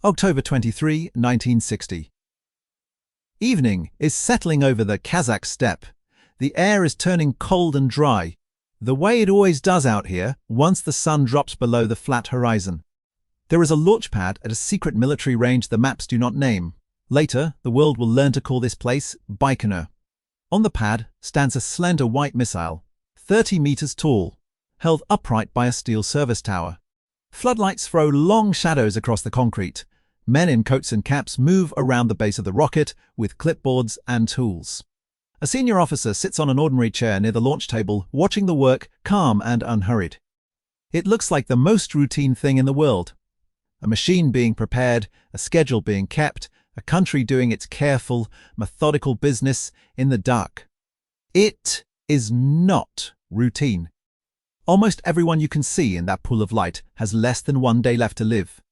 October 23, 1960. Evening is settling over the Kazakh steppe. The air is turning cold and dry, the way it always does out here once the sun drops below the flat horizon. There is a launch pad at a secret military range the maps do not name. Later, the world will learn to call this place Baikonur. On the pad stands a slender white missile, 30 meters tall, held upright by a steel service tower. Floodlights throw long shadows across the concrete. Men in coats and caps move around the base of the rocket with clipboards and tools. A senior officer sits on an ordinary chair near the launch table, watching the work, calm and unhurried. It looks like the most routine thing in the world. A machine being prepared, a schedule being kept, a country doing its careful, methodical business in the dark. It is not routine. Almost everyone you can see in that pool of light has less than 1 day left to live.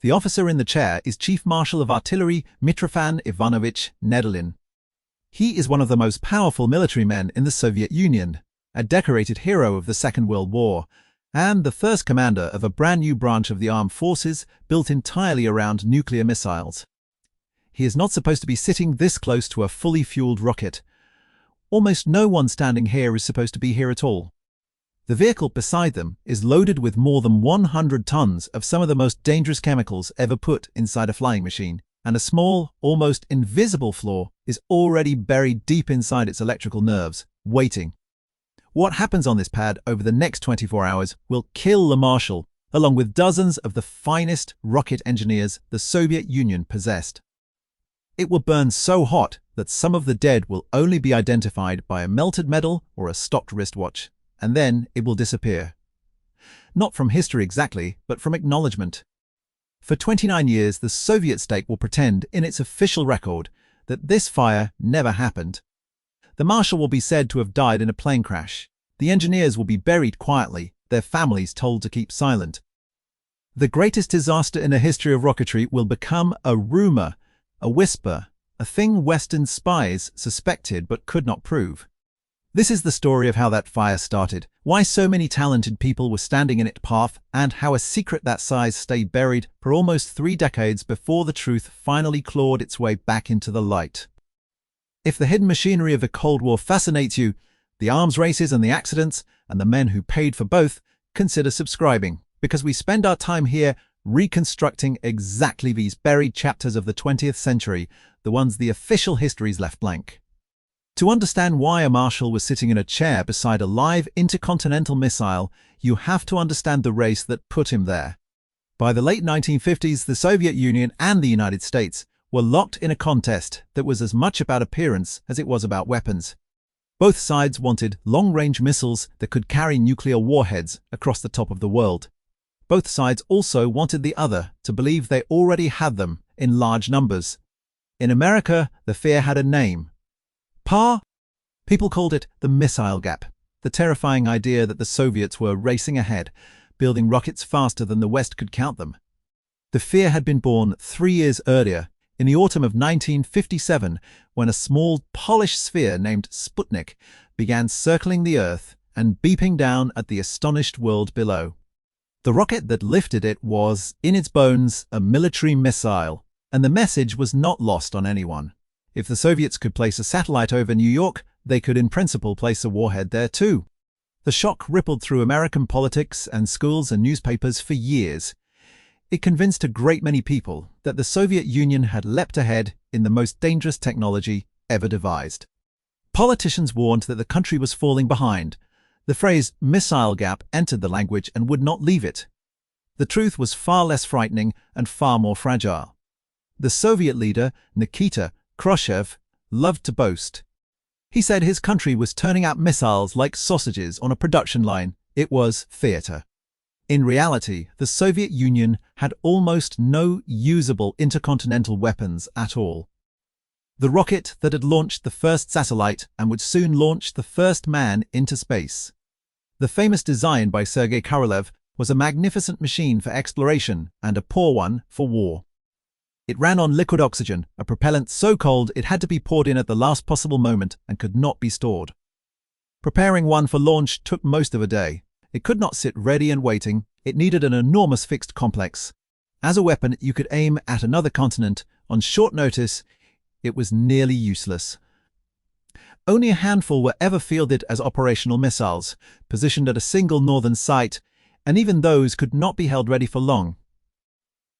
The officer in the chair is Chief Marshal of Artillery Mitrofan Ivanovich Nedolin. He is one of the most powerful military men in the Soviet Union, a decorated hero of the Second World War, and the first commander of a brand new branch of the armed forces built entirely around nuclear missiles. He is not supposed to be sitting this close to a fully fueled rocket. Almost no one standing here is supposed to be here at all. The vehicle beside them is loaded with more than 100 tons of some of the most dangerous chemicals ever put inside a flying machine, and a small, almost invisible flaw is already buried deep inside its electrical nerves, waiting. What happens on this pad over the next 24 hours will kill the Marshal, along with dozens of the finest rocket engineers the Soviet Union possessed. It will burn so hot that some of the dead will only be identified by a melted medal or a stopped wristwatch, and then it will disappear. Not from history exactly, but from acknowledgement. For 29 years, the Soviet state will pretend in its official record that this fire never happened. The Marshal will be said to have died in a plane crash. The engineers will be buried quietly, their families told to keep silent. The greatest disaster in the history of rocketry will become a rumor, a whisper, a thing Western spies suspected but could not prove. This is the story of how that fire started, why so many talented people were standing in its path, and how a secret that size stayed buried for almost 3 decades before the truth finally clawed its way back into the light. If the hidden machinery of the Cold War fascinates you, the arms races and the accidents, and the men who paid for both, consider subscribing, because we spend our time here reconstructing exactly these buried chapters of the 20th century, the ones the official histories left blank. To understand why a Marshal was sitting in a chair beside a live intercontinental missile, you have to understand the race that put him there. By the late 1950s, the Soviet Union and the United States were locked in a contest that was as much about appearance as it was about weapons. Both sides wanted long-range missiles that could carry nuclear warheads across the top of the world. Both sides also wanted the other to believe they already had them in large numbers. In America, the fear had a name. People called it the missile gap, the terrifying idea that the Soviets were racing ahead, building rockets faster than the West could count them. The fear had been born 3 years earlier, in the autumn of 1957, when a small polished sphere named Sputnik began circling the Earth and beeping down at the astonished world below. The rocket that lifted it was, in its bones, a military missile, and the message was not lost on anyone. If the Soviets could place a satellite over New York, they could in principle place a warhead there too. The shock rippled through American politics and schools and newspapers for years. It convinced a great many people that the Soviet Union had leapt ahead in the most dangerous technology ever devised. Politicians warned that the country was falling behind. The phrase missile gap entered the language and would not leave it. The truth was far less frightening and far more fragile. The Soviet leader, Nikita Khrushchev, loved to boast. He said his country was turning out missiles like sausages on a production line. It was theater. In reality, the Soviet Union had almost no usable intercontinental weapons at all. The rocket that had launched the first satellite and would soon launch the first man into space. The famous design by Sergei Korolev was a magnificent machine for exploration and a poor one for war. It ran on liquid oxygen, a propellant so cold it had to be poured in at the last possible moment and could not be stored. Preparing one for launch took most of a day. It could not sit ready and waiting. It needed an enormous fixed complex. As a weapon you could aim at another continent on short notice, it was nearly useless. Only a handful were ever fielded as operational missiles, positioned at a single northern site, and even those could not be held ready for long.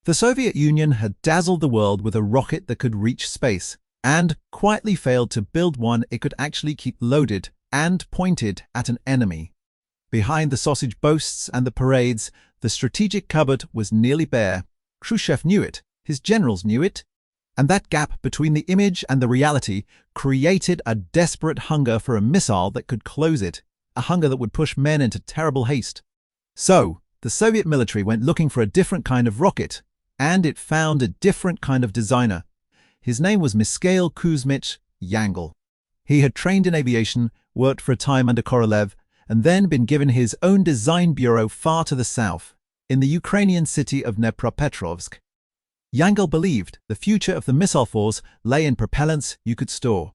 The Soviet Union had dazzled the world with a rocket that could reach space, and quietly failed to build one it could actually keep loaded and pointed at an enemy. Behind the sausage boasts and the parades, the strategic cupboard was nearly bare. Khrushchev knew it, his generals knew it, and that gap between the image and the reality created a desperate hunger for a missile that could close it, a hunger that would push men into terrible haste. So, the Soviet military went looking for a different kind of rocket, and it found a different kind of designer. His name was Mikhail Kuzmich Yangel. He had trained in aviation, worked for a time under Korolev, and then been given his own design bureau far to the south, in the Ukrainian city of Dnepropetrovsk. Yangel believed the future of the missile force lay in propellants you could store.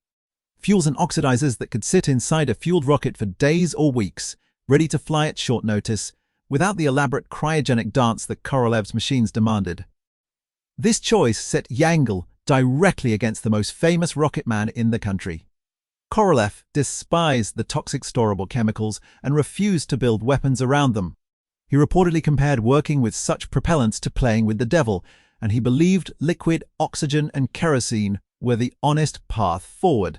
Fuels and oxidizers that could sit inside a fueled rocket for days or weeks, ready to fly at short notice, without the elaborate cryogenic dance that Korolev's machines demanded. This choice set Yangel directly against the most famous rocket man in the country. Korolev despised the toxic storable chemicals and refused to build weapons around them. He reportedly compared working with such propellants to playing with the devil, and he believed liquid oxygen and kerosene were the honest path forward.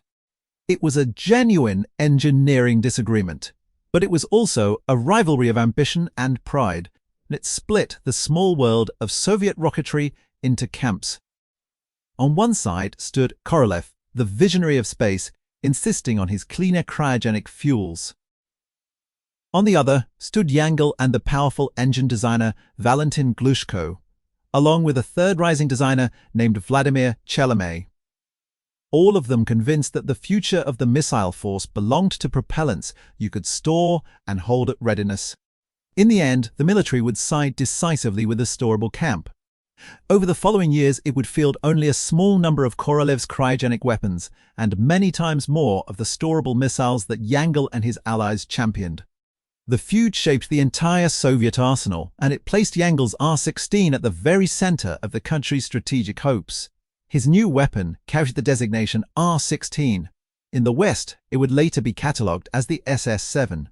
It was a genuine engineering disagreement, but it was also a rivalry of ambition and pride, and it split the small world of Soviet rocketry into camps. On one side stood Korolev, the visionary of space, insisting on his cleaner cryogenic fuels. On the other stood Yangel and the powerful engine designer Valentin Glushko, along with a third rising designer named Vladimir Chelomey. All of them convinced that the future of the missile force belonged to propellants you could store and hold at readiness. In the end, the military would side decisively with the storable camp. Over the following years, it would field only a small number of Korolev's cryogenic weapons and many times more of the storable missiles that Yangel and his allies championed. The feud shaped the entire Soviet arsenal, and it placed Yangel's R-16 at the very center of the country's strategic hopes. His new weapon carried the designation R-16. In the West, it would later be catalogued as the SS-7.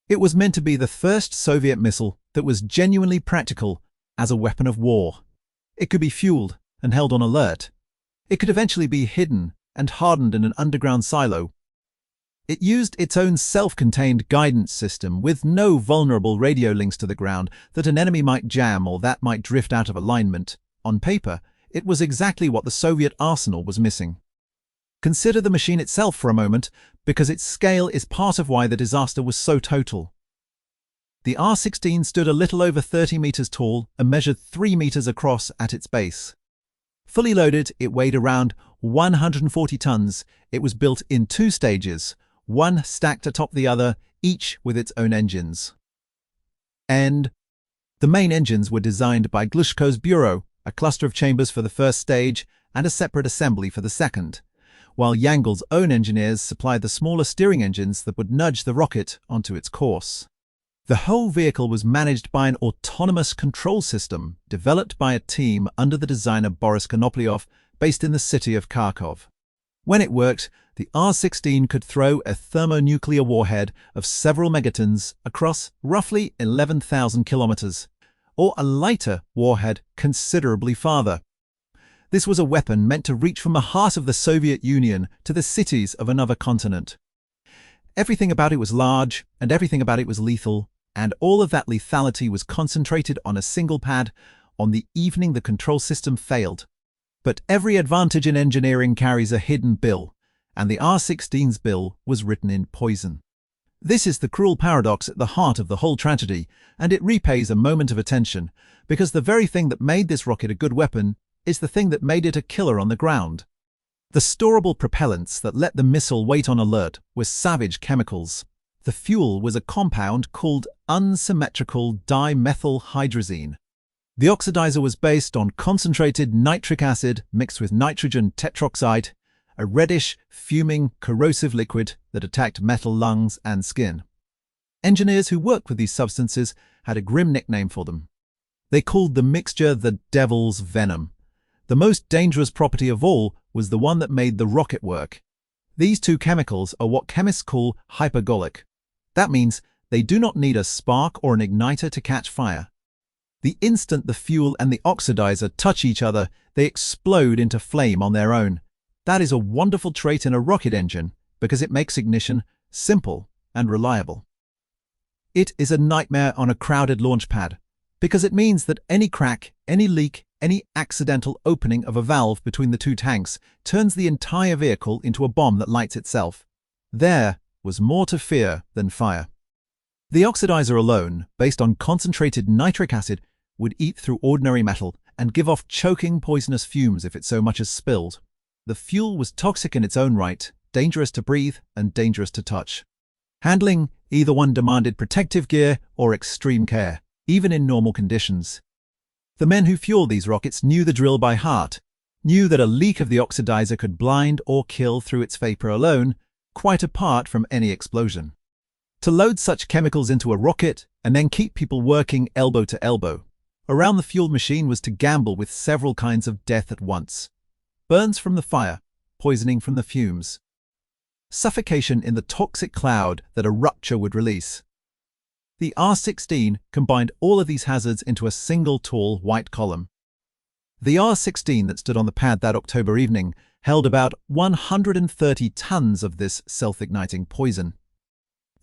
It was meant to be the first Soviet missile that was genuinely practical as a weapon of war. It could be fueled and held on alert. It could eventually be hidden and hardened in an underground silo. It used its own self-contained guidance system with no vulnerable radio links to the ground that an enemy might jam or that might drift out of alignment. On paper, it was exactly what the Soviet arsenal was missing. Consider the machine itself for a moment, because its scale is part of why the disaster was so total. The R-16 stood a little over 30 meters tall and measured 3 meters across at its base. Fully loaded, it weighed around 140 tons. It was built in 2 stages, one stacked atop the other, each with its own engines. And the main engines were designed by Glushko's bureau, a cluster of chambers for the first stage and a separate assembly for the second, while Yangel's own engineers supplied the smaller steering engines that would nudge the rocket onto its course. The whole vehicle was managed by an autonomous control system developed by a team under the designer Boris Konoplyev, based in the city of Kharkov. When it worked, the R-16 could throw a thermonuclear warhead of several megatons across roughly 11,000 kilometers, or a lighter warhead considerably farther. This was a weapon meant to reach from the heart of the Soviet Union to the cities of another continent. Everything about it was large, and everything about it was lethal, and all of that lethality was concentrated on a single pad on the evening the control system failed. But every advantage in engineering carries a hidden bill, and the R-16's bill was written in poison. This is the cruel paradox at the heart of the whole tragedy, and it repays a moment of attention, because the very thing that made this rocket a good weapon is the thing that made it a killer on the ground. The storable propellants that let the missile wait on alert were savage chemicals. The fuel was a compound called unsymmetrical dimethylhydrazine. The oxidizer was based on concentrated nitric acid mixed with nitrogen tetroxide, a reddish, fuming, corrosive liquid that attacked metal lungs and skin. Engineers who worked with these substances had a grim nickname for them: They called the mixture the devil's venom. The most dangerous property of all was the one that made the rocket work. These two chemicals are what chemists call hypergolic. That means they do not need a spark or an igniter to catch fire. The instant the fuel and the oxidizer touch each other, they explode into flame on their own. That is a wonderful trait in a rocket engine because it makes ignition simple and reliable. It is a nightmare on a crowded launch pad because it means that any crack, any leak, any accidental opening of a valve between the two tanks turns the entire vehicle into a bomb that lights itself. There was more to fear than fire. The oxidizer alone, based on concentrated nitric acid, would eat through ordinary metal and give off choking poisonous fumes if it so much as spilled. The fuel was toxic in its own right, dangerous to breathe and dangerous to touch. Handling either one demanded protective gear or extreme care, even in normal conditions. The men who fueled these rockets knew the drill by heart, knew that a leak of the oxidizer could blind or kill through its vapor alone, quite apart from any explosion. To load such chemicals into a rocket and then keep people working elbow to elbow around the fueled machine was to gamble with several kinds of death at once. Burns from the fire, poisoning from the fumes, suffocation in the toxic cloud that a rupture would release. The R-16 combined all of these hazards into a single tall white column. The R-16 that stood on the pad that October evening held about 130 tons of this self-igniting poison.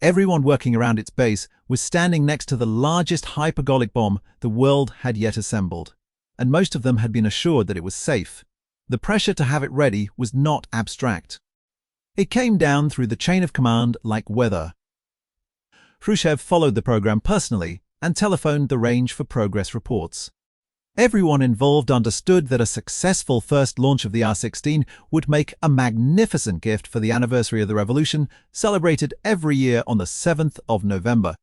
Everyone working around its base was standing next to the largest hypergolic bomb the world had yet assembled, and most of them had been assured that it was safe. The pressure to have it ready was not abstract. It came down through the chain of command like weather. Khrushchev followed the program personally and telephoned the range for progress reports. Everyone involved understood that a successful first launch of the R-16 would make a magnificent gift for the anniversary of the revolution, celebrated every year on the 7th of November.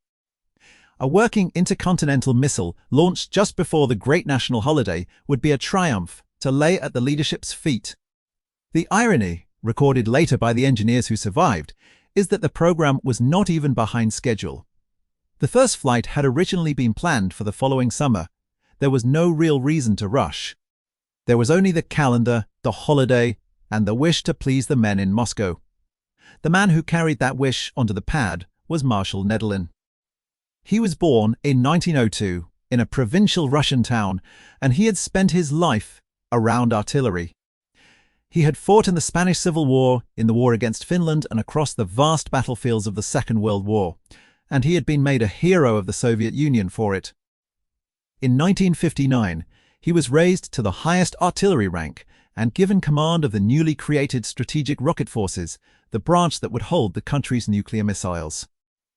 A working intercontinental missile launched just before the great national holiday would be a triumph to lay at the leadership's feet. The irony, recorded later by the engineers who survived, is that the program was not even behind schedule. The first flight had originally been planned for the following summer. There was no real reason to rush. There was only the calendar, the holiday, and the wish to please the men in Moscow. The man who carried that wish onto the pad was Marshal Nedlin. He was born in 1902 in a provincial Russian town, and he had spent his life around artillery. He had fought in the Spanish Civil War, in the war against Finland, and across the vast battlefields of the Second World War, and he had been made a hero of the Soviet Union for it. In 1959, he was raised to the highest artillery rank and given command of the newly created Strategic Rocket Forces, the branch that would hold the country's nuclear missiles.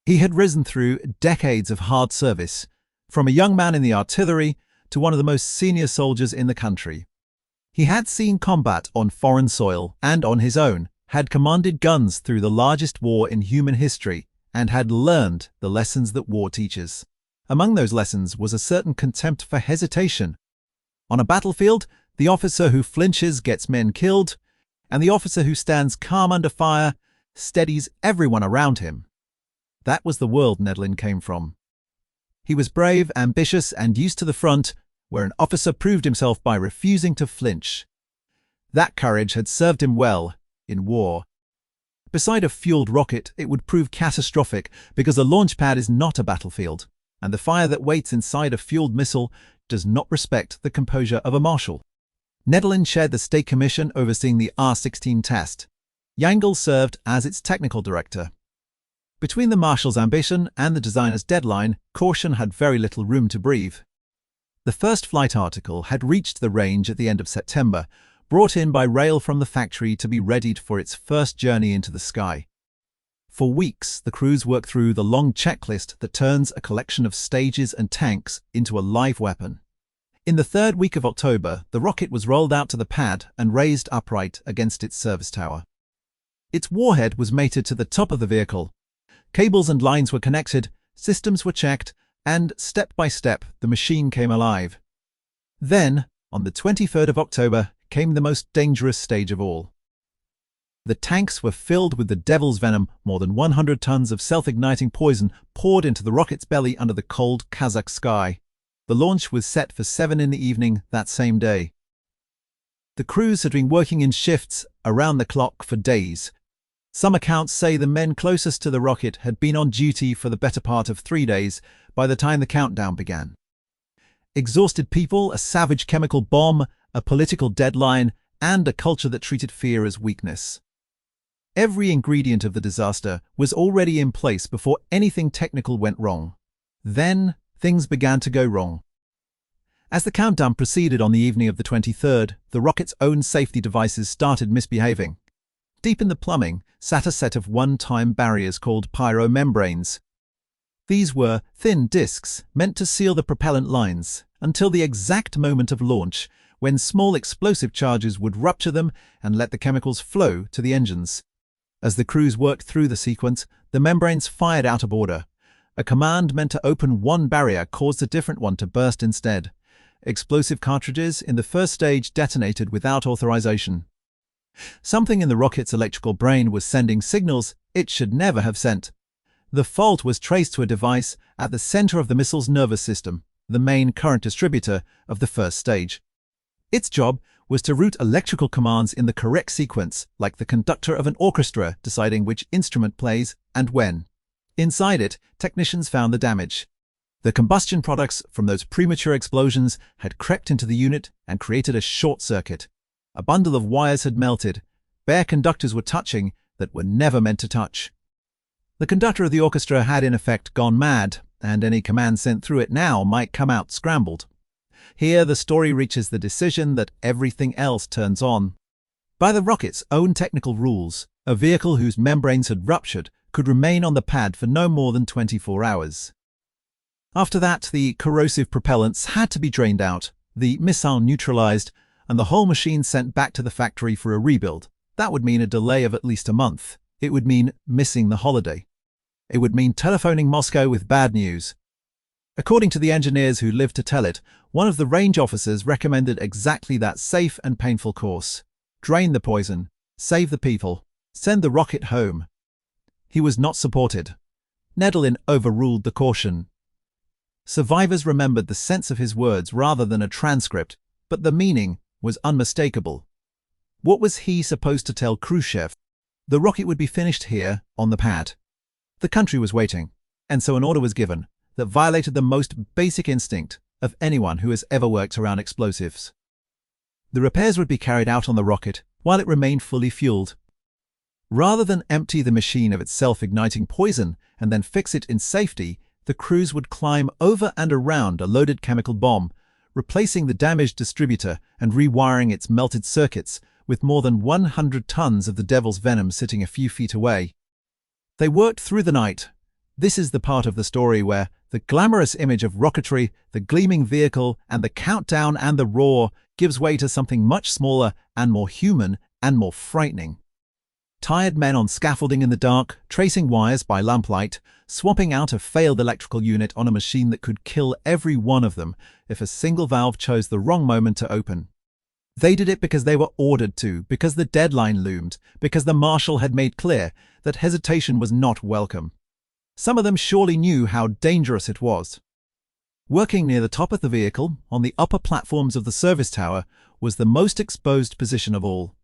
He had risen through decades of hard service, from a young man in the artillery to one of the most senior soldiers in the country. He had seen combat on foreign soil and on his own, had commanded guns through the largest war in human history, and had learned the lessons that war teaches. Among those lessons was a certain contempt for hesitation. On a battlefield, the officer who flinches gets men killed, and the officer who stands calm under fire steadies everyone around him. That was the world Nedlin came from. He was brave, ambitious, and used to the front, where an officer proved himself by refusing to flinch. That courage had served him well in war. Beside a fueled rocket, it would prove catastrophic because a launch pad is not a battlefield, and the fire that waits inside a fueled missile does not respect the composure of a Marshal. Nedlin chaired the State Commission overseeing the R-16 test. Yangel served as its technical director. Between the Marshal's ambition and the designer's deadline, caution had very little room to breathe. The first flight article had reached the range at the end of September, brought in by rail from the factory to be readied for its first journey into the sky. For weeks, the crews worked through the long checklist that turns a collection of stages and tanks into a live weapon. In the third week of October, the rocket was rolled out to the pad and raised upright against its service tower. Its warhead was mated to the top of the vehicle. Cables and lines were connected, systems were checked, and step by step, the machine came alive. Then, on the 23rd of October, came the most dangerous stage of all. The tanks were filled with the devil's venom, more than 100 tons of self-igniting poison poured into the rocket's belly under the cold Kazakh sky. The launch was set for 7 in the evening that same day. The crews had been working in shifts around the clock for days. Some accounts say the men closest to the rocket had been on duty for the better part of 3 days by the time the countdown began. Exhausted people, a savage chemical bomb, a political deadline, and a culture that treated fear as weakness. Every ingredient of the disaster was already in place before anything technical went wrong. Then, things began to go wrong. As the countdown proceeded on the evening of the 23rd, the rocket's own safety devices started misbehaving. Deep in the plumbing sat a set of one-time barriers called pyromembranes. These were thin discs meant to seal the propellant lines until the exact moment of launch, when small explosive charges would rupture them and let the chemicals flow to the engines. As the crews worked through the sequence, the membranes fired out of order. A command meant to open one barrier caused a different one to burst instead. Explosive cartridges in the first stage detonated without authorization. Something in the rocket's electrical brain was sending signals it should never have sent. The fault was traced to a device at the center of the missile's nervous system, the main current distributor of the first stage. Its job was to route electrical commands in the correct sequence, like the conductor of an orchestra deciding which instrument plays and when. Inside it, technicians found the damage. The combustion products from those premature explosions had crept into the unit and created a short circuit. A bundle of wires had melted. Bare conductors were touching that were never meant to touch. The conductor of the orchestra had in effect gone mad, and any command sent through it now might come out scrambled. Here the story reaches the decision that everything else turns on. By the rocket's own technical rules, a vehicle whose membranes had ruptured could remain on the pad for no more than 24 hours. After that, the corrosive propellants had to be drained out, the missile neutralized, and the whole machine sent back to the factory for a rebuild. That would mean a delay of at least a month. It would mean missing the holiday. It would mean telephoning Moscow with bad news. According to the engineers who lived to tell it, one of the range officers recommended exactly that safe and painful course. Drain the poison, save the people, send the rocket home. He was not supported. Nedelin overruled the caution. Survivors remembered the sense of his words rather than a transcript, but the meaning was unmistakable. What was he supposed to tell Khrushchev? The rocket would be finished here, on the pad. The country was waiting, and so an order was given that violated the most basic instinct of anyone who has ever worked around explosives. The repairs would be carried out on the rocket while it remained fully fueled. Rather than empty the machine of its self-igniting poison and then fix it in safety, the crews would climb over and around a loaded chemical bomb, replacing the damaged distributor and rewiring its melted circuits with more than 100 tons of the devil's venom sitting a few feet away. They worked through the night. This is the part of the story where the glamorous image of rocketry, the gleaming vehicle, and the countdown and the roar gives way to something much smaller and more human and more frightening. Tired men on scaffolding in the dark, tracing wires by lamplight, swapping out a failed electrical unit on a machine that could kill every one of them if a single valve chose the wrong moment to open. They did it because they were ordered to, because the deadline loomed, because the Marshal had made clear that hesitation was not welcome. Some of them surely knew how dangerous it was. Working near the top of the vehicle, on the upper platforms of the service tower, was the most exposed position of all.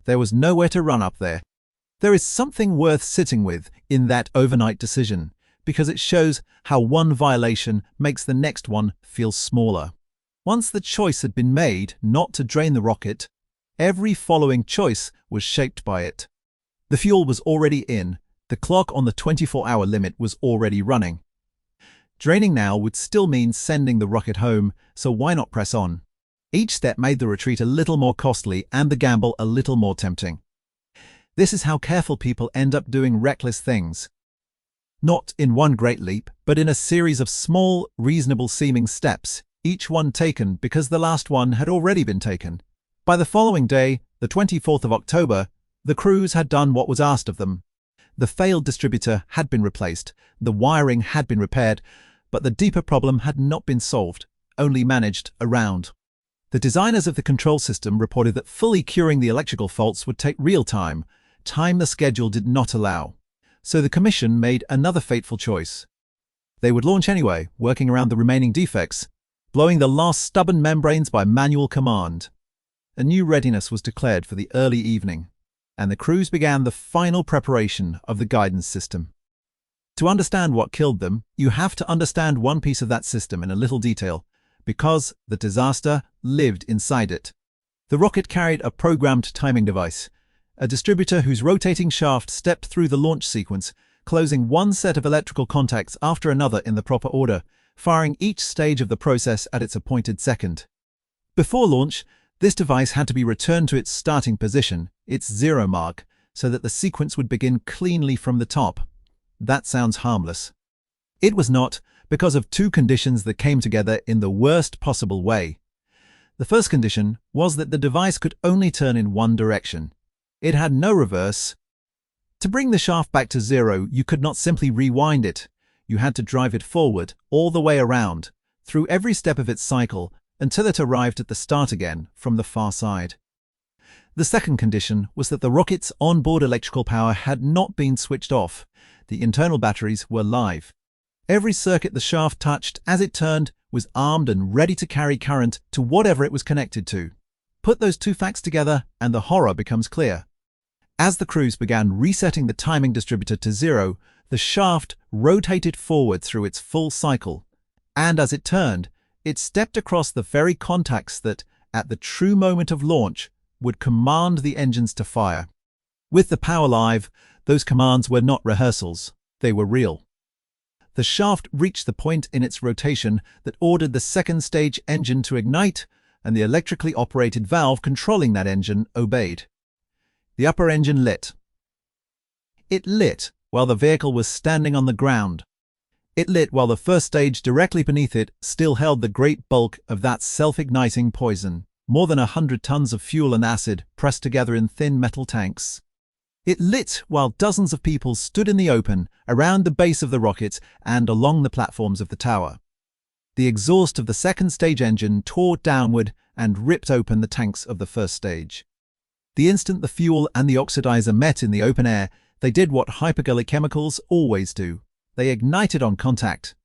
There was nowhere to run up there. There is something worth sitting with in that overnight decision, because it shows how one violation makes the next one feel smaller. Once the choice had been made not to drain the rocket, every following choice was shaped by it. The fuel was already in. The clock on the 24-hour limit was already running. Draining now would still mean sending the rocket home, so why not press on? Each step made the retreat a little more costly and the gamble a little more tempting. This is how careful people end up doing reckless things. Not in one great leap, but in a series of small, reasonable-seeming steps, each one taken because the last one had already been taken. By the following day, the 24th of October, the crews had done what was asked of them. The failed distributor had been replaced, the wiring had been repaired, but the deeper problem had not been solved, only managed around. The designers of the control system reported that fully curing the electrical faults would take real time the schedule did not allow. So the commission made another fateful choice. They would launch anyway, working around the remaining defects, blowing the last stubborn membranes by manual command. A new readiness was declared for the early evening, and the crews began the final preparation of the guidance system. To understand what killed them, you have to understand one piece of that system in a little detail, because the disaster lived inside it. The rocket carried a programmed timing device, a distributor whose rotating shaft stepped through the launch sequence, closing one set of electrical contacts after another in the proper order, firing each stage of the process at its appointed second. Before launch, this device had to be returned to its starting position, its zero mark, so that the sequence would begin cleanly from the top. That sounds harmless. It was not, because of two conditions that came together in the worst possible way. The first condition was that the device could only turn in one direction. It had no reverse. To bring the shaft back to zero, you could not simply rewind it. You had to drive it forward, all the way around, through every step of its cycle, until it arrived at the start again from the far side. The second condition was that the rocket's onboard electrical power had not been switched off. The internal batteries were live. Every circuit the shaft touched as it turned was armed and ready to carry current to whatever it was connected to. Put those two facts together and the horror becomes clear. As the crews began resetting the timing distributor to zero, the shaft rotated forward through its full cycle, and as it turned, it stepped across the very contacts that, at the true moment of launch, would command the engines to fire. With the power live, those commands were not rehearsals, they were real. The shaft reached the point in its rotation that ordered the second stage engine to ignite, and the electrically operated valve controlling that engine obeyed. The upper engine lit. It lit while the vehicle was standing on the ground. It lit while the first stage directly beneath it still held the great bulk of that self-igniting poison, more than 100 tons of fuel and acid pressed together in thin metal tanks. It lit while dozens of people stood in the open, around the base of the rocket and along the platforms of the tower. The exhaust of the second stage engine tore downward and ripped open the tanks of the first stage. The instant the fuel and the oxidizer met in the open air, they did what hypergolic chemicals always do. They ignited on contact.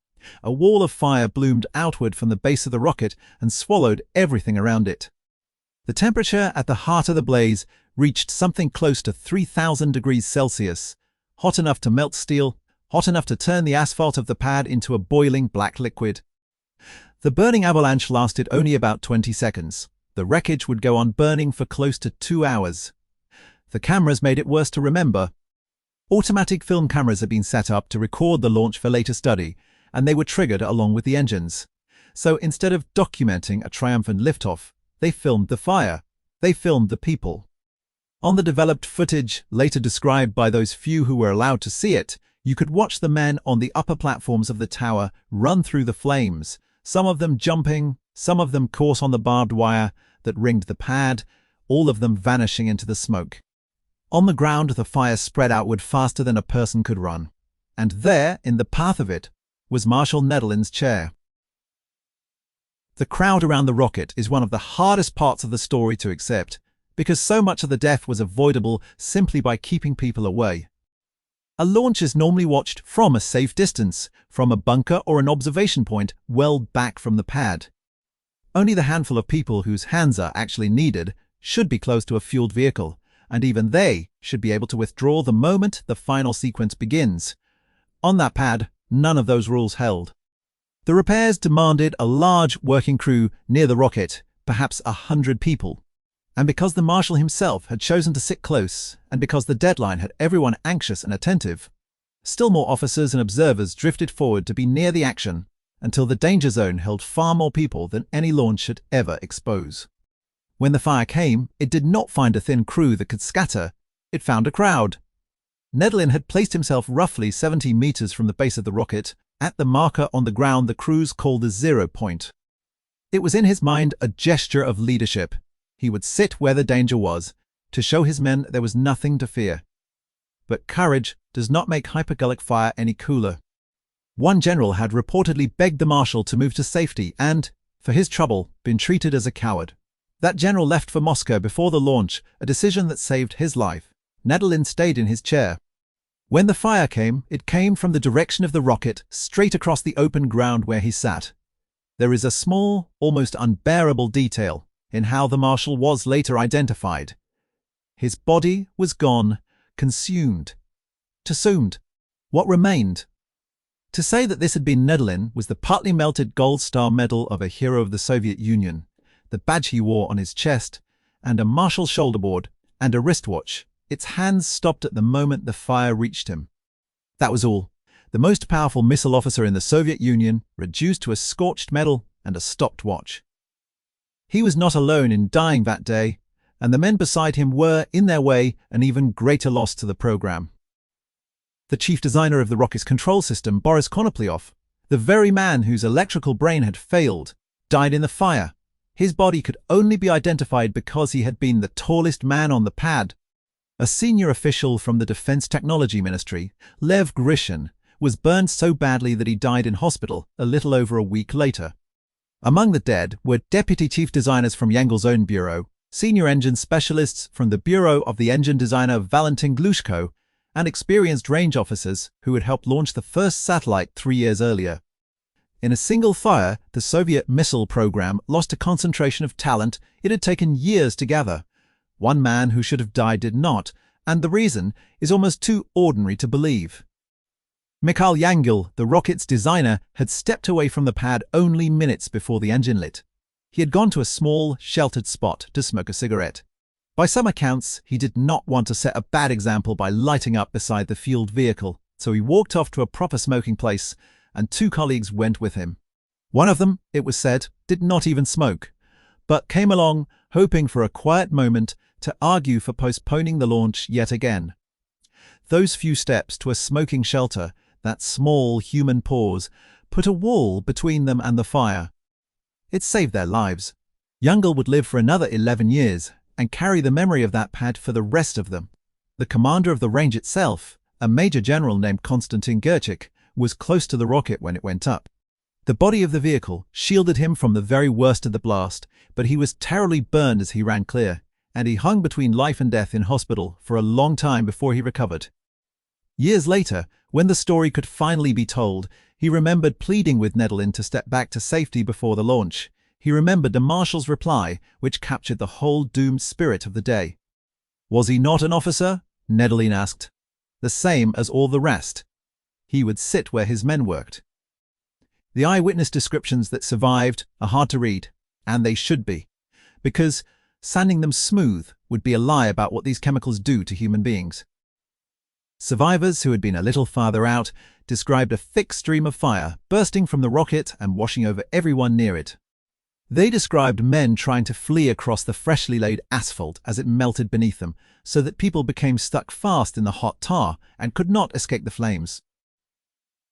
A wall of fire bloomed outward from the base of the rocket and swallowed everything around it. The temperature at the heart of the blaze reached something close to 3,000 degrees Celsius, hot enough to melt steel, hot enough to turn the asphalt of the pad into a boiling black liquid. The burning avalanche lasted only about 20 seconds. The wreckage would go on burning for close to 2 hours. The cameras made it worse to remember. Automatic film cameras had been set up to record the launch for later study, and they were triggered along with the engines. So instead of documenting a triumphant liftoff, they filmed the fire. They filmed the people. On the developed footage, later described by those few who were allowed to see it, you could watch the men on the upper platforms of the tower run through the flames, some of them jumping, some of them caught on the barbed wire that ringed the pad, all of them vanishing into the smoke. On the ground, the fire spread outward faster than a person could run. And there, in the path of it, was Marshal Netherlands' chair. The crowd around the rocket is one of the hardest parts of the story to accept, because so much of the death was avoidable simply by keeping people away. A launch is normally watched from a safe distance, from a bunker or an observation point well back from the pad. Only the handful of people whose hands are actually needed should be close to a fueled vehicle, and even they should be able to withdraw the moment the final sequence begins. On that pad, none of those rules held. The repairs demanded a large working crew near the rocket, perhaps 100 people. And because the Marshal himself had chosen to sit close, and because the deadline had everyone anxious and attentive, still more officers and observers drifted forward to be near the action until the danger zone held far more people than any launch should ever expose. When the fire came, it did not find a thin crew that could scatter, it found a crowd. Netherlands had placed himself roughly 70 meters from the base of the rocket, at the marker on the ground the crews called the 0 point. It was in his mind a gesture of leadership. He would sit where the danger was, to show his men there was nothing to fear. But courage does not make hypergolic fire any cooler. One general had reportedly begged the Marshal to move to safety and, for his trouble, been treated as a coward. That general left for Moscow before the launch, a decision that saved his life. Netherlands stayed in his chair. When the fire came, it came from the direction of the rocket, straight across the open ground where he sat. There is a small, almost unbearable detail in how the Marshal was later identified. His body was gone, consumed. Consumed. What remained? To say that this had been Nedlin was the partly melted gold star medal of a hero of the Soviet Union, the badge he wore on his chest, and a Marshal shoulderboard and a wristwatch. Its hands stopped at the moment the fire reached him. That was all. The most powerful missile officer in the Soviet Union, reduced to a scorched medal and a stopped watch. He was not alone in dying that day, and the men beside him were, in their way, an even greater loss to the program. The chief designer of the rocket's control system, Boris Konoplyov, the very man whose electrical brain had failed, died in the fire. His body could only be identified because he had been the tallest man on the pad. A senior official from the Defense Technology Ministry, Lev Grishin, was burned so badly that he died in hospital a little over a week later. Among the dead were deputy chief designers from Yangel's own bureau, senior engine specialists from the bureau of the engine designer Valentin Glushko, and experienced range officers who had helped launch the first satellite 3 years earlier. In a single fire, the Soviet missile program lost a concentration of talent it had taken years to gather. One man who should have died did not, and the reason is almost too ordinary to believe. Mikhail Yangel, the rocket's designer, had stepped away from the pad only minutes before the engine lit. He had gone to a small, sheltered spot to smoke a cigarette. By some accounts, he did not want to set a bad example by lighting up beside the fueled vehicle, so he walked off to a proper smoking place, and 2 colleagues went with him. One of them, it was said, did not even smoke, but came along hoping for a quiet moment to argue for postponing the launch yet again. Those few steps to a smoking shelter, that small human pause, put a wall between them and the fire. It saved their lives. Yangel would live for another 11 years and carry the memory of that pad for the rest of them. The commander of the range itself, a major general named Konstantin Gerchik, was close to the rocket when it went up. The body of the vehicle shielded him from the very worst of the blast, but he was terribly burned as he ran clear, and he hung between life and death in hospital for a long time before he recovered. Years later, when the story could finally be told, he remembered pleading with Nedlin to step back to safety before the launch. He remembered the Marshal's reply, which captured the whole doomed spirit of the day. Was he not an officer? Nedlin asked. The same as all the rest. He would sit where his men worked. The eyewitness descriptions that survived are hard to read, and they should be, because sanding them smooth would be a lie about what these chemicals do to human beings. Survivors who had been a little farther out described a thick stream of fire bursting from the rocket and washing over everyone near it. They described men trying to flee across the freshly laid asphalt as it melted beneath them, so that people became stuck fast in the hot tar and could not escape the flames.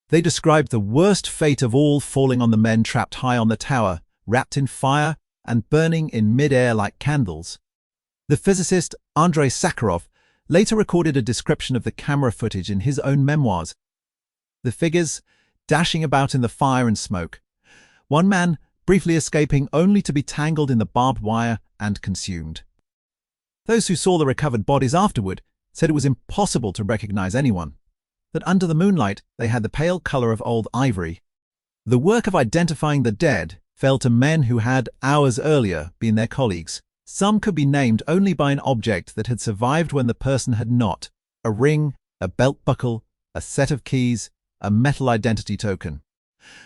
They described the worst fate of all falling on the men trapped high on the tower, wrapped in fire and burning in mid-air like candles. The physicist Andrei Sakharov later recorded a description of the camera footage in his own memoirs. The figures dashing about in the fire and smoke. One man briefly escaping only to be tangled in the barbed wire and consumed. Those who saw the recovered bodies afterward said it was impossible to recognize anyone, that under the moonlight they had the pale color of old ivory. The work of identifying the dead fell to men who had, hours earlier, been their colleagues. Some could be named only by an object that had survived when the person had not: a ring, a belt buckle, a set of keys, a metal identity token.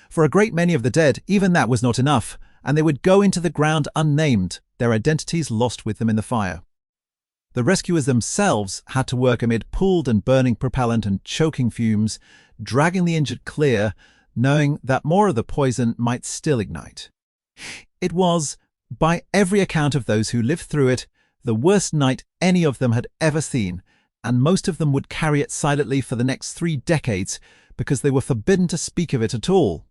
For a great many of the dead, even that was not enough, and they would go into the ground unnamed, their identities lost with them in the fire. The rescuers themselves had to work amid pooled and burning propellant and choking fumes, dragging the injured clear, knowing that more of the poison might still ignite. It was, by every account of those who lived through it, the worst night any of them had ever seen, and most of them would carry it silently for the next 3 decades because they were forbidden to speak of it at all.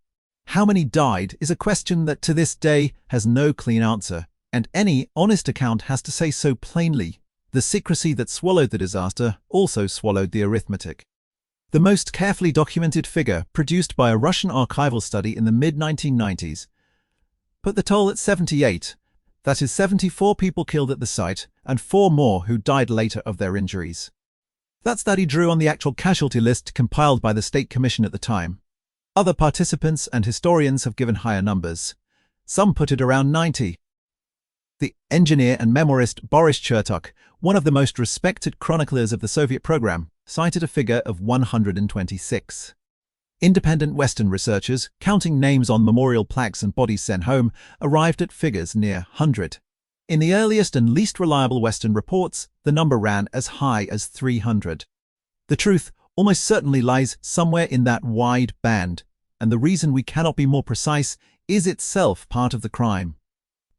How many died is a question that to this day has no clean answer, and any honest account has to say so plainly. The secrecy that swallowed the disaster also swallowed the arithmetic. The most carefully documented figure, produced by a Russian archival study in the mid-1990s, put the toll at 78, that is 74 people killed at the site and 4 more who died later of their injuries. That study drew on the actual casualty list compiled by the State Commission at the time. Other participants and historians have given higher numbers. Some put it around 90. The engineer and memoirist Boris Chertok, one of the most respected chroniclers of the Soviet program, cited a figure of 126. Independent Western researchers, counting names on memorial plaques and bodies sent home, arrived at figures near 100. In the earliest and least reliable Western reports, the number ran as high as 300. The truth almost certainly lies somewhere in that wide band, and the reason we cannot be more precise is itself part of the crime.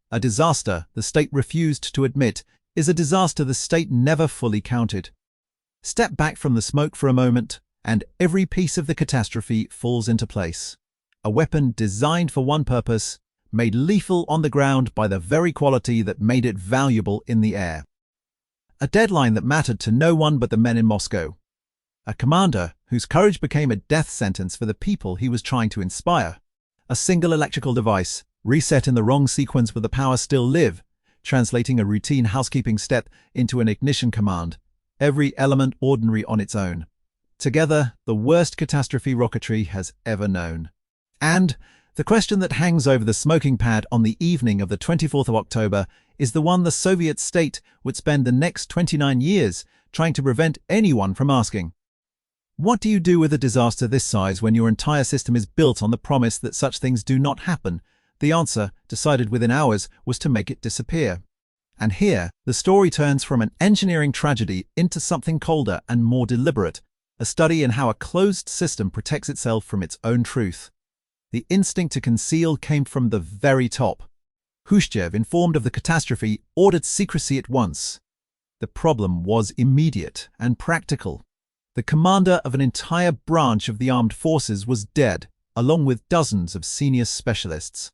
A disaster the state refused to admit is a disaster the state never fully counted. Step back from the smoke for a moment, and every piece of the catastrophe falls into place. A weapon designed for one purpose, made lethal on the ground by the very quality that made it valuable in the air. A deadline that mattered to no one but the men in Moscow. A commander whose courage became a death sentence for the people he was trying to inspire. A single electrical device, reset in the wrong sequence with the power still live, translating a routine housekeeping step into an ignition command, every element ordinary on its own. Together, the worst catastrophe rocketry has ever known. And the question that hangs over the smoking pad on the evening of the 24th of October is the one the Soviet state would spend the next 29 years trying to prevent anyone from asking. What do you do with a disaster this size when your entire system is built on the promise that such things do not happen? The answer, decided within hours, was to make it disappear. And here, the story turns from an engineering tragedy into something colder and more deliberate, a study in how a closed system protects itself from its own truth. The instinct to conceal came from the very top. Khrushchev, informed of the catastrophe, ordered secrecy at once. The problem was immediate and practical. The commander of an entire branch of the armed forces was dead, along with dozens of senior specialists.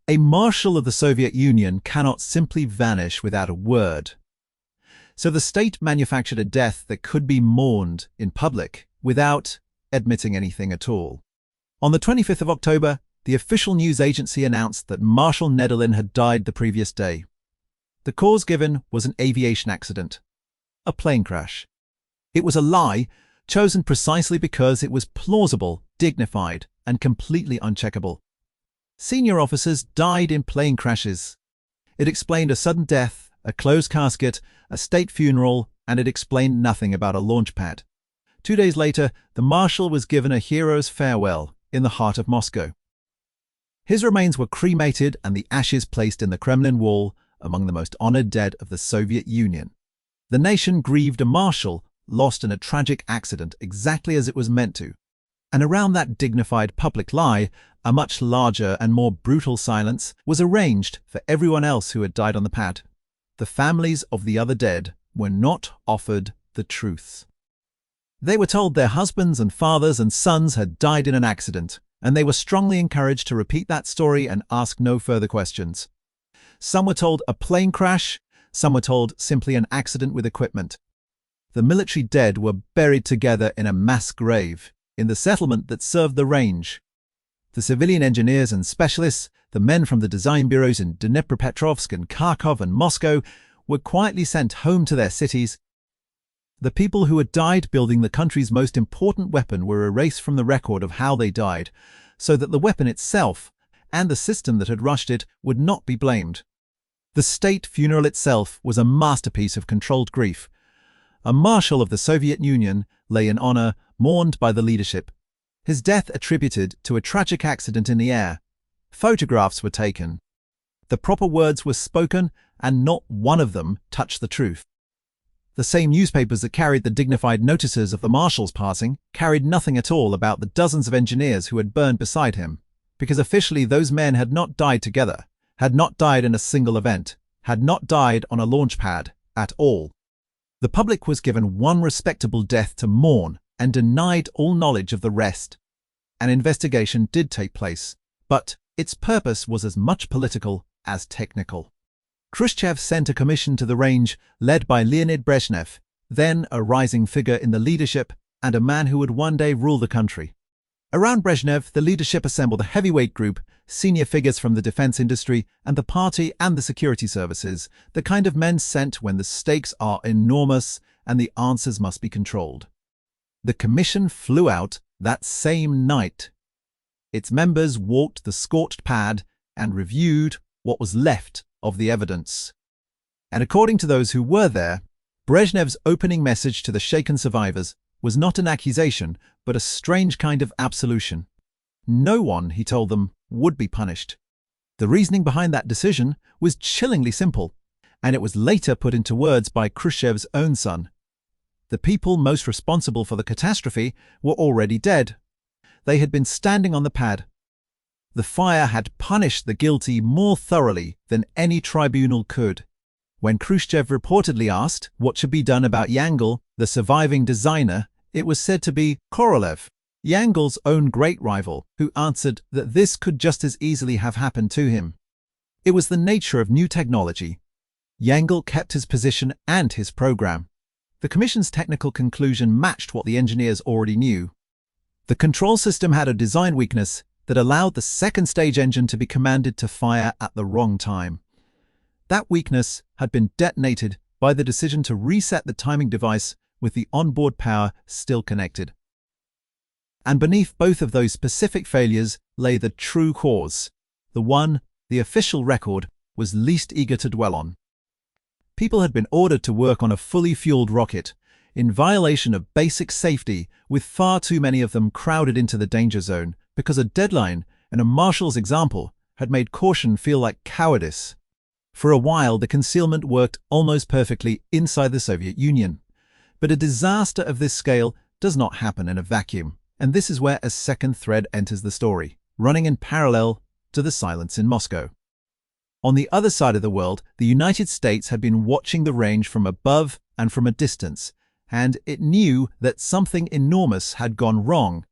A Marshal of the Soviet Union cannot simply vanish without a word. So the state manufactured a death that could be mourned in public without admitting anything at all. On the 25th of October, the official news agency announced that Marshal Nedelin had died the previous day. The cause given was an aviation accident, a plane crash. It was a lie, chosen precisely because it was plausible, dignified, and completely uncheckable. Senior officers died in plane crashes. It explained a sudden death, a closed casket, a state funeral, and it explained nothing about a launch pad. 2 days later, the Marshal was given a hero's farewell in the heart of Moscow. His remains were cremated and the ashes placed in the Kremlin wall among the most honored dead of the Soviet Union. The nation grieved a Marshal lost in a tragic accident exactly as it was meant to. And around that dignified public lie, a much larger and more brutal silence was arranged for everyone else who had died on the pad. The families of the other dead were not offered the truth. They were told their husbands and fathers and sons had died in an accident, and they were strongly encouraged to repeat that story and ask no further questions. Some were told a plane crash, some were told simply an accident with equipment. The military dead were buried together in a mass grave in the settlement that served the range. The civilian engineers and specialists, the men from the design bureaus in Dnipropetrovsk and Kharkov and Moscow, were quietly sent home to their cities. The people who had died building the country's most important weapon were erased from the record of how they died, so that the weapon itself and the system that had rushed it would not be blamed. The state funeral itself was a masterpiece of controlled grief. A Marshal of the Soviet Union lay in honor, mourned by the leadership. His death attributed to a tragic accident in the air. Photographs were taken. The proper words were spoken, and not one of them touched the truth. The same newspapers that carried the dignified notices of the Marshal's passing carried nothing at all about the dozens of engineers who had burned beside him, because officially those men had not died together, had not died in a single event, had not died on a launch pad at all. The public was given one respectable death to mourn and denied all knowledge of the rest. An investigation did take place, but its purpose was as much political as technical. Khrushchev sent a commission to the range led by Leonid Brezhnev, then a rising figure in the leadership and a man who would one day rule the country. Around Brezhnev, the leadership assembled a heavyweight group, senior figures from the defense industry and the party and the security services, the kind of men sent when the stakes are enormous and the answers must be controlled. The commission flew out that same night. Its members walked the scorched pad and reviewed what was left of the evidence. And according to those who were there, Brezhnev's opening message to the shaken survivors was not an accusation, but a strange kind of absolution. No one, he told them, would be punished. The reasoning behind that decision was chillingly simple, and it was later put into words by Khrushchev's own son. The people most responsible for the catastrophe were already dead. They had been standing on the pad. The fire had punished the guilty more thoroughly than any tribunal could. When Khrushchev reportedly asked what should be done about Yangel, the surviving designer, it was said to be Korolev, Yangel's own great rival, who answered that this could just as easily have happened to him. It was the nature of new technology. Yangel kept his position and his program. The Commission's technical conclusion matched what the engineers already knew. The control system had a design weakness that allowed the second stage engine to be commanded to fire at the wrong time. That weakness had been detonated by the decision to reset the timing device with the onboard power still connected. And beneath both of those specific failures lay the true cause, the one the official record was least eager to dwell on. People had been ordered to work on a fully fueled rocket, in violation of basic safety, with far too many of them crowded into the danger zone because a deadline and a Marshall's example had made caution feel like cowardice. For a while, the concealment worked almost perfectly inside the Soviet Union. But a disaster of this scale does not happen in a vacuum, and this is where a second thread enters the story, running in parallel to the silence in Moscow. On the other side of the world, the United States had been watching the range from above and from a distance, and it knew that something enormous had gone wrong.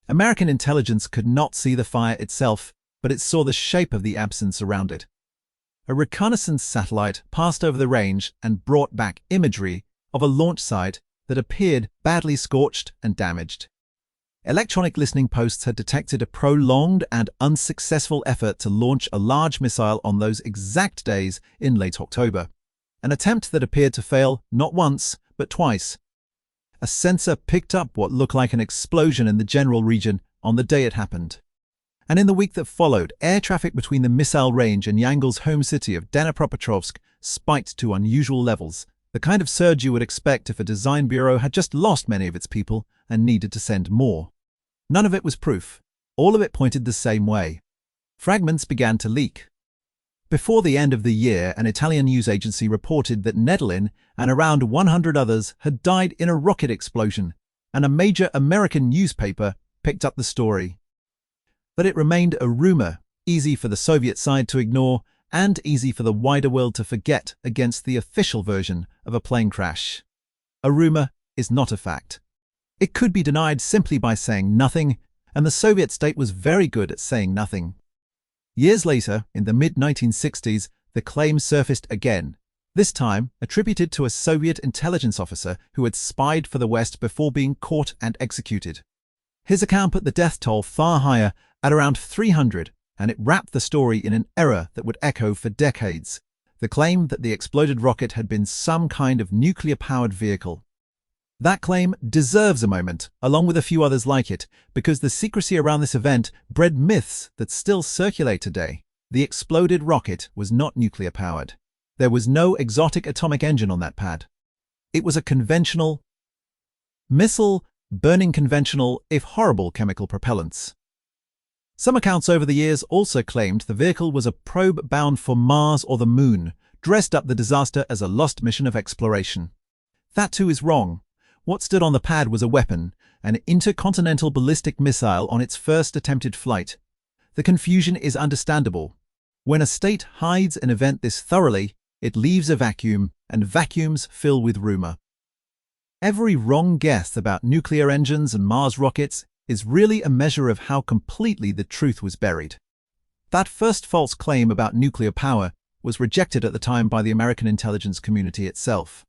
American intelligence could not see the fire itself, but it saw the shape of the absence around it. A reconnaissance satellite passed over the range and brought back imagery of a launch site that appeared badly scorched and damaged. Electronic listening posts had detected a prolonged and unsuccessful effort to launch a large missile on those exact days in late October, an attempt that appeared to fail not once, but twice. A sensor picked up what looked like an explosion in the general region on the day it happened. And in the week that followed, air traffic between the missile range and Yangel's home city of Dnipropetrovsk spiked to unusual levels, the kind of surge you would expect if a design bureau had just lost many of its people and needed to send more. None of it was proof. All of it pointed the same way. Fragments began to leak. Before the end of the year, an Italian news agency reported that Nedlin and around 100 others had died in a rocket explosion, and a major American newspaper picked up the story. But it remained a rumor, easy for the Soviet side to ignore and easy for the wider world to forget against the official version of a plane crash. A rumor is not a fact. It could be denied simply by saying nothing, and the Soviet state was very good at saying nothing. Years later, in the mid-1960s, the claim surfaced again, this time attributed to a Soviet intelligence officer who had spied for the West before being caught and executed. His account put the death toll far higher, at around 300, and it wrapped the story in an error that would echo for decades, the claim that the exploded rocket had been some kind of nuclear-powered vehicle. That claim deserves a moment, along with a few others like it, because the secrecy around this event bred myths that still circulate today. The exploded rocket was not nuclear-powered. There was no exotic atomic engine on that pad. It was a conventional missile burning conventional, if horrible, chemical propellants. Some accounts over the years also claimed the vehicle was a probe bound for Mars or the Moon, dressed up the disaster as a lost mission of exploration. That too is wrong. What stood on the pad was a weapon, an intercontinental ballistic missile on its first attempted flight. The confusion is understandable. When a state hides an event this thoroughly, it leaves a vacuum, and vacuums fill with rumor. Every wrong guess about nuclear engines and Mars rockets is really a measure of how completely the truth was buried. That first false claim about nuclear power was rejected at the time by the American intelligence community itself.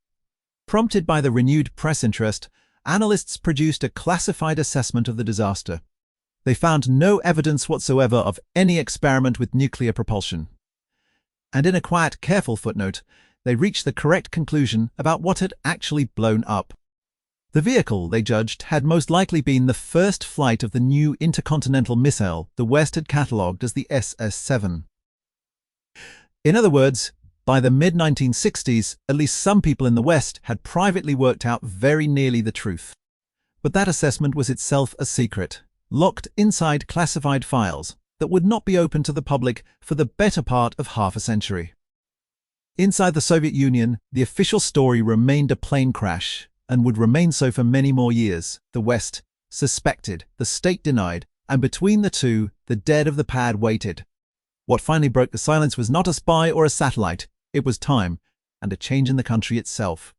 Prompted by the renewed press interest, analysts produced a classified assessment of the disaster. They found no evidence whatsoever of any experiment with nuclear propulsion. And in a quiet, careful footnote, they reached the correct conclusion about what had actually blown up. The vehicle, they judged, had most likely been the first flight of the new intercontinental missile the West had catalogued as the SS-7. In other words, by the mid-1960s, at least some people in the West had privately worked out very nearly the truth. But that assessment was itself a secret, locked inside classified files that would not be open to the public for the better part of half a century. Inside the Soviet Union, the official story remained a plane crash, and would remain so for many more years. The West suspected, the state denied, and between the two, the dead of the pad waited. What finally broke the silence was not a spy or a satellite, it was time, and a change in the country itself.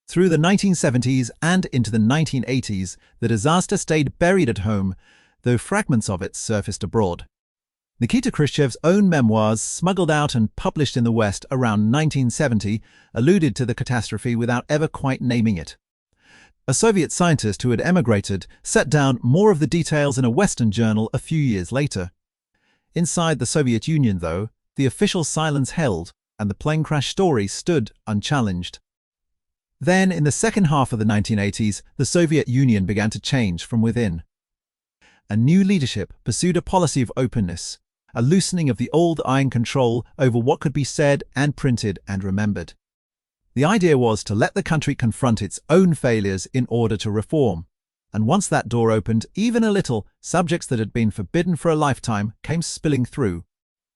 Through the 1970s and into the 1980s, the disaster stayed buried at home, though fragments of it surfaced abroad. Nikita Khrushchev's own memoirs, smuggled out and published in the West around 1970, alluded to the catastrophe without ever quite naming it. A Soviet scientist who had emigrated set down more of the details in a Western journal a few years later. Inside the Soviet Union, though, the official silence held, and the plane crash story stood unchallenged. Then, in the second half of the 1980s, the Soviet Union began to change from within. A new leadership pursued a policy of openness, a loosening of the old iron control over what could be said and printed and remembered. The idea was to let the country confront its own failures in order to reform. And once that door opened, even a little, subjects that had been forbidden for a lifetime came spilling through.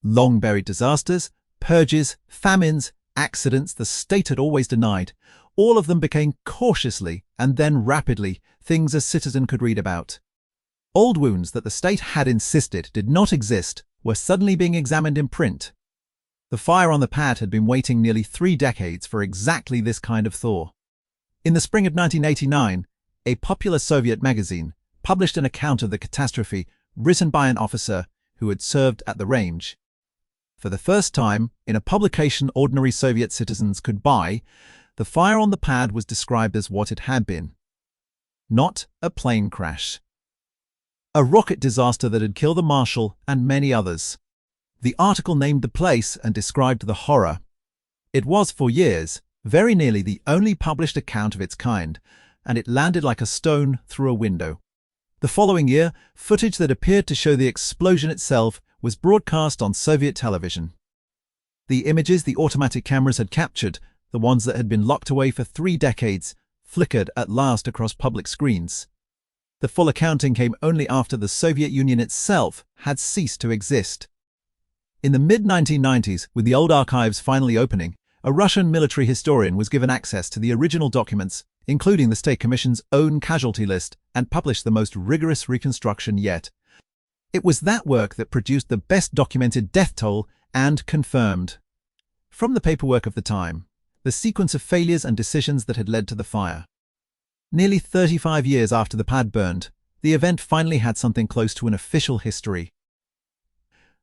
Long-buried disasters, purges, famines, accidents the state had always denied, all of them became cautiously and then rapidly things a citizen could read about. Old wounds that the state had insisted did not exist were suddenly being examined in print. The fire on the pad had been waiting nearly 3 decades for exactly this kind of thaw. In the spring of 1989, a popular Soviet magazine published an account of the catastrophe written by an officer who had served at the range. For the first time, in a publication ordinary Soviet citizens could buy, the fire on the pad was described as what it had been. Not a plane crash. A rocket disaster that had killed the Marshal and many others. The article named the place and described the horror. It was, for years, very nearly the only published account of its kind, and it landed like a stone through a window. The following year, footage that appeared to show the explosion itself was broadcast on Soviet television. The images the automatic cameras had captured, the ones that had been locked away for 3 decades, flickered at last across public screens. The full accounting came only after the Soviet Union itself had ceased to exist. In the mid-1990s, with the old archives finally opening, a Russian military historian was given access to the original documents, including the State Commission's own casualty list, and published the most rigorous reconstruction yet. It was that work that produced the best documented death toll and confirmed, from the paperwork of the time, the sequence of failures and decisions that had led to the fire. Nearly 35 years after the pad burned, the event finally had something close to an official history.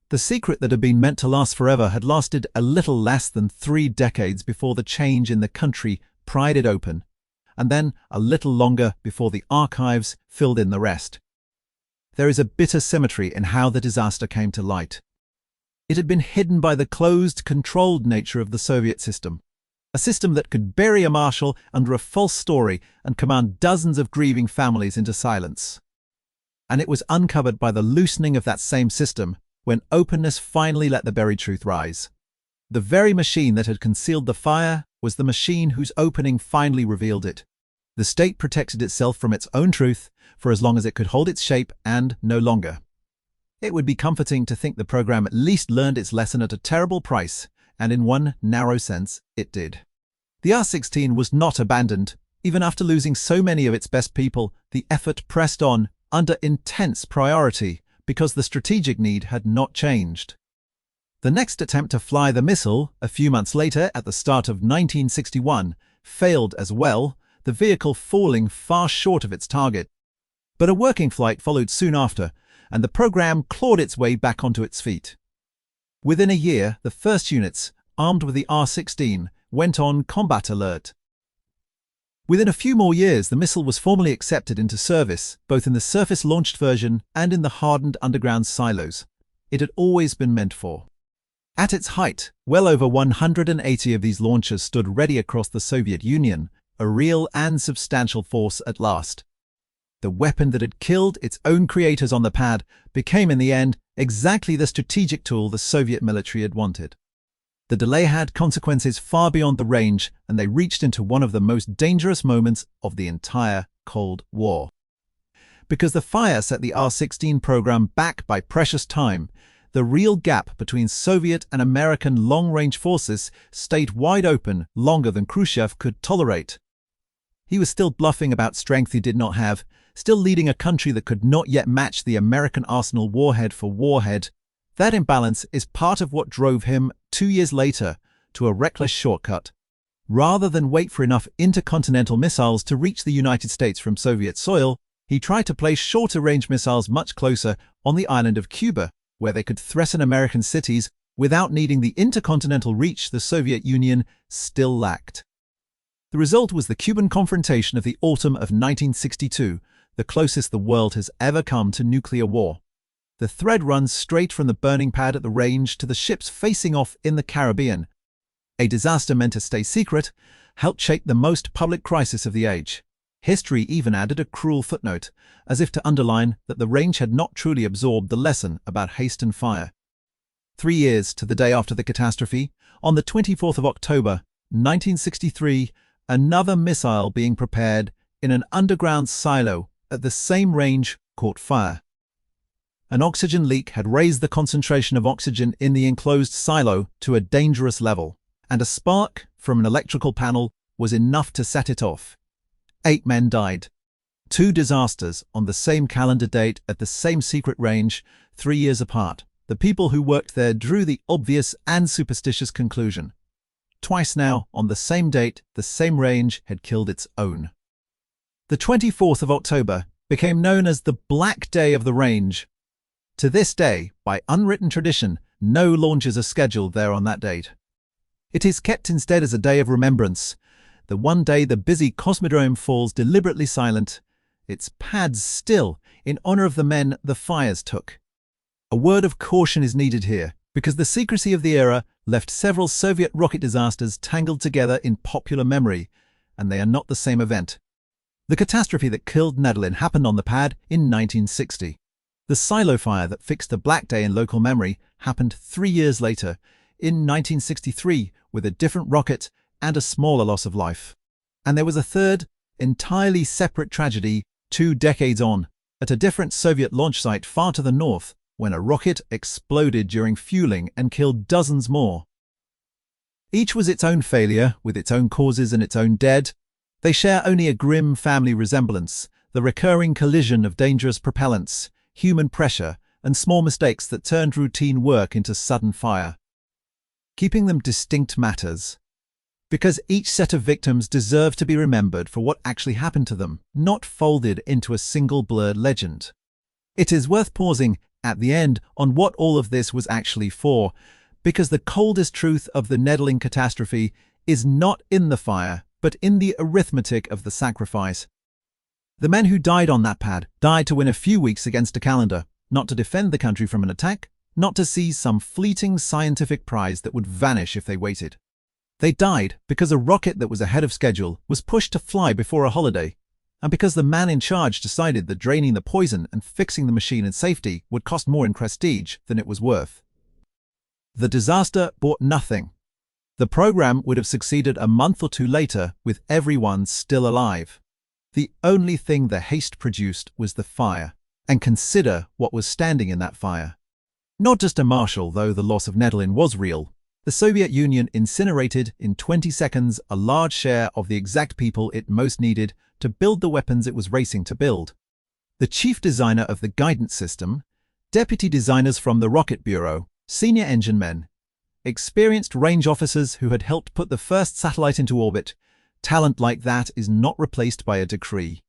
The secret that had been meant to last forever had lasted a little less than 3 decades before the change in the country pried it open, and then a little longer before the archives filled in the rest. There is a bitter symmetry in how the disaster came to light. It had been hidden by the closed, controlled nature of the Soviet system. A system that could bury a Marshal under a false story and command dozens of grieving families into silence. And it was uncovered by the loosening of that same system when openness finally let the buried truth rise. The very machine that had concealed the fire was the machine whose opening finally revealed it. The state protected itself from its own truth for as long as it could hold its shape and no longer. It would be comforting to think the program at least learned its lesson at a terrible price, and in one narrow sense, it did. The R-16 was not abandoned. Even after losing so many of its best people, the effort pressed on under intense priority because the strategic need had not changed. The next attempt to fly the missile, a few months later at the start of 1961, failed as well, the vehicle falling far short of its target. But a working flight followed soon after, and the program clawed its way back onto its feet. Within a year, the first units, armed with the R-16, went on combat alert. Within a few more years, the missile was formally accepted into service, both in the surface-launched version and in the hardened underground silos it had always been meant for. At its height, well over 180 of these launchers stood ready across the Soviet Union, a real and substantial force at last. The weapon that had killed its own creators on the pad became in the end exactly the strategic tool the Soviet military had wanted. The delay had consequences far beyond the range, and they reached into one of the most dangerous moments of the entire Cold War. Because the fire set the R-16 program back by precious time, the real gap between Soviet and American long-range forces stayed wide open longer than Khrushchev could tolerate. He was still bluffing about strength he did not have, still leading a country that could not yet match the American arsenal warhead for warhead. That imbalance is part of what drove him, 2 years later, to a reckless shortcut. Rather than wait for enough intercontinental missiles to reach the United States from Soviet soil, he tried to place shorter-range missiles much closer on the island of Cuba, where they could threaten American cities without needing the intercontinental reach the Soviet Union still lacked. The result was the Cuban confrontation of the autumn of 1962, the closest the world has ever come to nuclear war. The thread runs straight from the burning pad at the range to the ships facing off in the Caribbean. A disaster meant to stay secret helped shape the most public crisis of the age. History even added a cruel footnote, as if to underline that the range had not truly absorbed the lesson about haste and fire. 3 years to the day after the catastrophe, on the 24th of October, 1963, another missile being prepared in an underground silo at the same range caught fire. An oxygen leak had raised the concentration of oxygen in the enclosed silo to a dangerous level, and a spark from an electrical panel was enough to set it off. 8 men died. 2 disasters on the same calendar date at the same secret range, 3 years apart. The people who worked there drew the obvious and superstitious conclusion. Twice now, on the same date, the same range had killed its own. The 24th of October became known as the Black Day of the Range. To this day, by unwritten tradition, no launches are scheduled there on that date. It is kept instead as a day of remembrance, the one day the busy Cosmodrome falls deliberately silent, its pads still, in honor of the men the fires took. A word of caution is needed here, because the secrecy of the era left several Soviet rocket disasters tangled together in popular memory, and they are not the same event. The catastrophe that killed Nedelin happened on the pad in 1960. The silo fire that fixed the Black Day in local memory happened 3 years later, in 1963, with a different rocket and a smaller loss of life. And there was a third, entirely separate tragedy 2 decades on, at a different Soviet launch site far to the north, when a rocket exploded during fueling and killed dozens more. Each was its own failure, with its own causes and its own dead. They share only a grim family resemblance, the recurring collision of dangerous propellants, human pressure, and small mistakes that turned routine work into sudden fire. Keeping them distinct matters, because each set of victims deserve to be remembered for what actually happened to them, not folded into a single blurred legend. It is worth pausing at the end on what all of this was actually for, because the coldest truth of the Nedelin catastrophe is not in the fire, but in the arithmetic of the sacrifice. The men who died on that pad died to win a few weeks against a calendar, not to defend the country from an attack, not to seize some fleeting scientific prize that would vanish if they waited. They died because a rocket that was ahead of schedule was pushed to fly before a holiday, and because the man in charge decided that draining the poison and fixing the machine in safety would cost more in prestige than it was worth. The disaster brought nothing. The program would have succeeded a month or 2 later with everyone still alive. The only thing the haste produced was the fire, and consider what was standing in that fire. Not just a Marshal, though the loss of Nedelin was real. The Soviet Union incinerated in 20 seconds a large share of the exact people it most needed to build the weapons it was racing to build. The chief designer of the guidance system, deputy designers from the Rocket Bureau, senior engine men, experienced range officers who had helped put the first satellite into orbit. Talent like that is not replaced by a decree.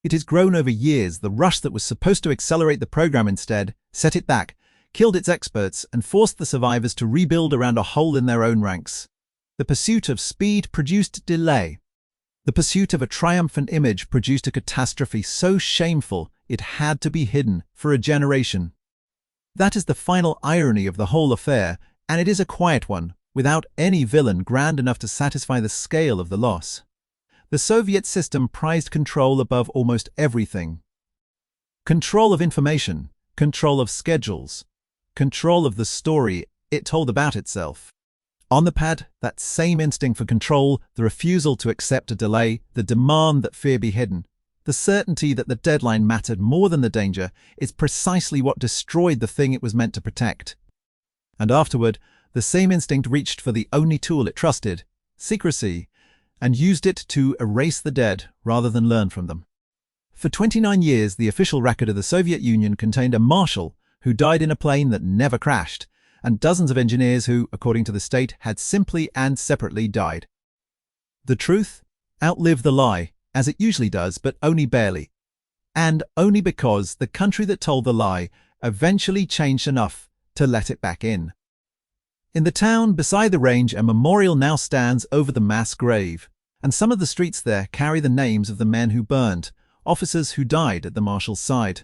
It has grown over years. The rush that was supposed to accelerate the program instead set it back, killed its experts, and forced the survivors to rebuild around a hole in their own ranks. The pursuit of speed produced delay. The pursuit of a triumphant image produced a catastrophe so shameful it had to be hidden for a generation. That is the final irony of the whole affair, and it is a quiet one, without any villain grand enough to satisfy the scale of the loss. The Soviet system prized control above almost everything. Control of information, control of schedules, control of the story it told about itself. On the pad, that same instinct for control, the refusal to accept a delay, the demand that fear be hidden, the certainty that the deadline mattered more than the danger, is precisely what destroyed the thing it was meant to protect. And afterward, the same instinct reached for the only tool it trusted, secrecy, and used it to erase the dead rather than learn from them. For 29 years, the official record of the Soviet Union contained a Marshal who died in a plane that never crashed, and dozens of engineers who, according to the state, had simply and separately died. The truth outlived the lie, as it usually does, but only barely. And only because the country that told the lie eventually changed enough to let it back in. In the town beside the range, a memorial now stands over the mass grave, and some of the streets there carry the names of the men who burned, officers who died at the Marshal's side.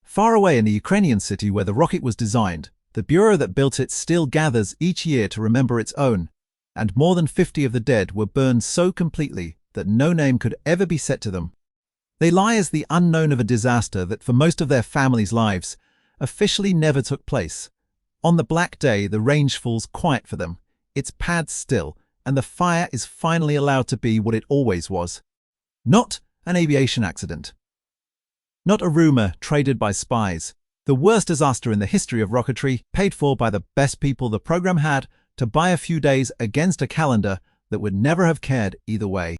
Far away in the Ukrainian city where the rocket was designed, the bureau that built it still gathers each year to remember its own, and more than 50 of the dead were burned so completely that no name could ever be set to them. They lie as the unknown of a disaster that for most of their families' lives officially never took place. On the black day, the range falls quiet for them, its pads still, and the fire is finally allowed to be what it always was. Not an aviation accident. Not a rumor traded by spies. The worst disaster in the history of rocketry, paid for by the best people the program had to buy a few days against a calendar that would never have cared either way.